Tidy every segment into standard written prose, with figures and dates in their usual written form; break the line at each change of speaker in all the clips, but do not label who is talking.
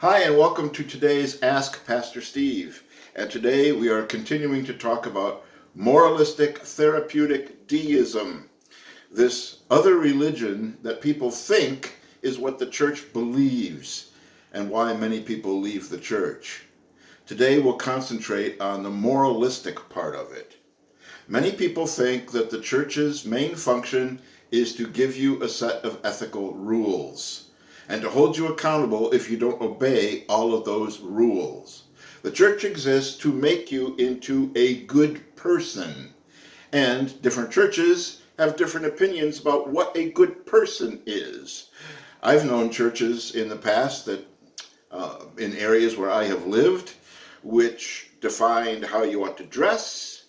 Hi, and welcome to today's Ask Pastor Steve. And today we are continuing to talk about moralistic therapeutic deism, this other religion that people think is what the church believes, and why many people leave the church. Today we'll concentrate on the moralistic part of it. Many people think that the church's main function is to give you a set of ethical rules and to hold you accountable if you don't obey all of those rules. The church exists to make you into a good person, and different churches have different opinions about what a good person is. I've known churches in the past that, in areas where I have lived, which defined how you ought to dress,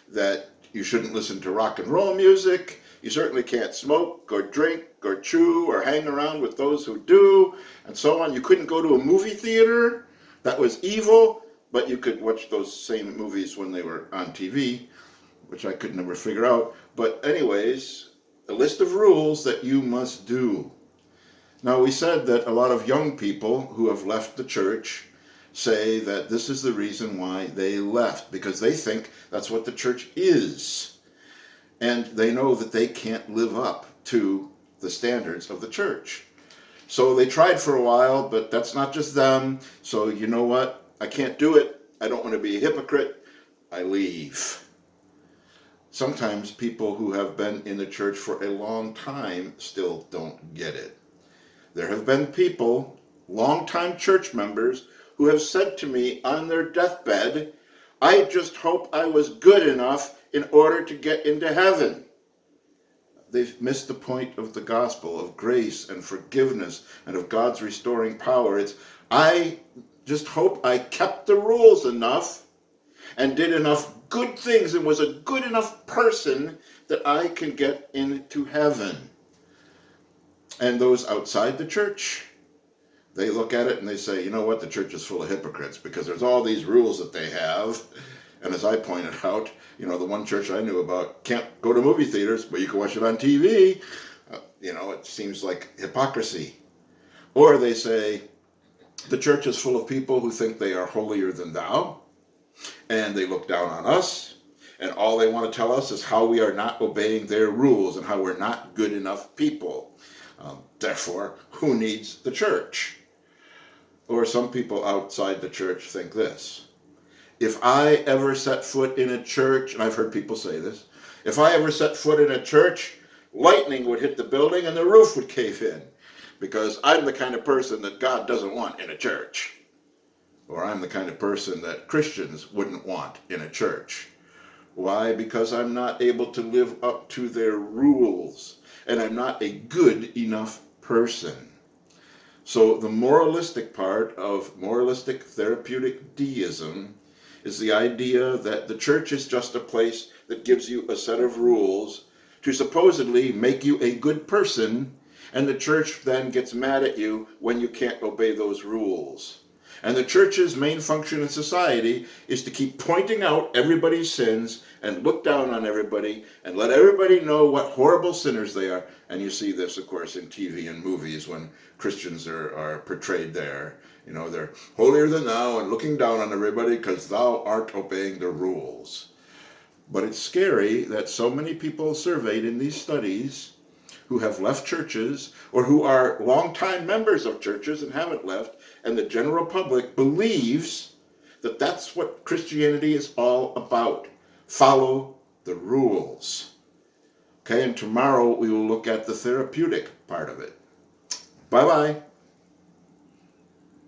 that you shouldn't listen to rock and roll music, you certainly can't smoke or drink or chew or hang around with those who do, and so on. You couldn't go to a movie theater. That was evil, but you could watch those same movies when they were on TV, which I could never figure out. But anyways, a list of rules that you must do. Now, we said that a lot of young people who have left the church say that this is the reason why they left, because they think that's what the church is. And they know that they can't live up to the standards of the church. So they tried for a while, but that's not just them. So you know what? I can't do it. I don't want to be a hypocrite. I leave. Sometimes people who have been in the church for a long time still don't get it. There have been people, longtime church members, who have said to me on their deathbed, "I just hope I was good enough in order to get into heaven." They've missed the point of the gospel, of grace and forgiveness and of God's restoring power. It's, I just hope I kept the rules enough and did enough good things and was a good enough person that I can get into heaven. And those outside the church, they look at it and they say, you know what, the church is full of hypocrites because there's all these rules that they have. And as I pointed out, the one church I knew about can't go to movie theaters, but you can watch it on TV. It seems like hypocrisy. Or they say, the church is full of people who think they are holier than thou, and they look down on us, and all they want to tell us is how we are not obeying their rules and how we're not good enough people. Therefore, who needs the church? Or some people outside the church think this: if I ever set foot in a church, and I've heard people say this, if I ever set foot in a church, lightning would hit the building and the roof would cave in, because I'm the kind of person that God doesn't want in a church. Or I'm the kind of person that Christians wouldn't want in a church. Why? Because I'm not able to live up to their rules, and I'm not a good enough person. So the moralistic part of moralistic therapeutic deism is the idea that the church is just a place that gives you a set of rules to supposedly make you a good person, and the church then gets mad at you when you can't obey those rules. And the church's main function in society is to keep pointing out everybody's sins and look down on everybody and let everybody know what horrible sinners they are. And you see this, of course, in TV and movies when Christians are portrayed there. They're holier than thou and looking down on everybody because thou art obeying the rules. But it's scary that so many people surveyed in these studies who have left churches or who are longtime members of churches and haven't left, and the general public believes that that's what Christianity is all about. Follow the rules. Okay, and tomorrow we will look at the therapeutic part of it. Bye-bye.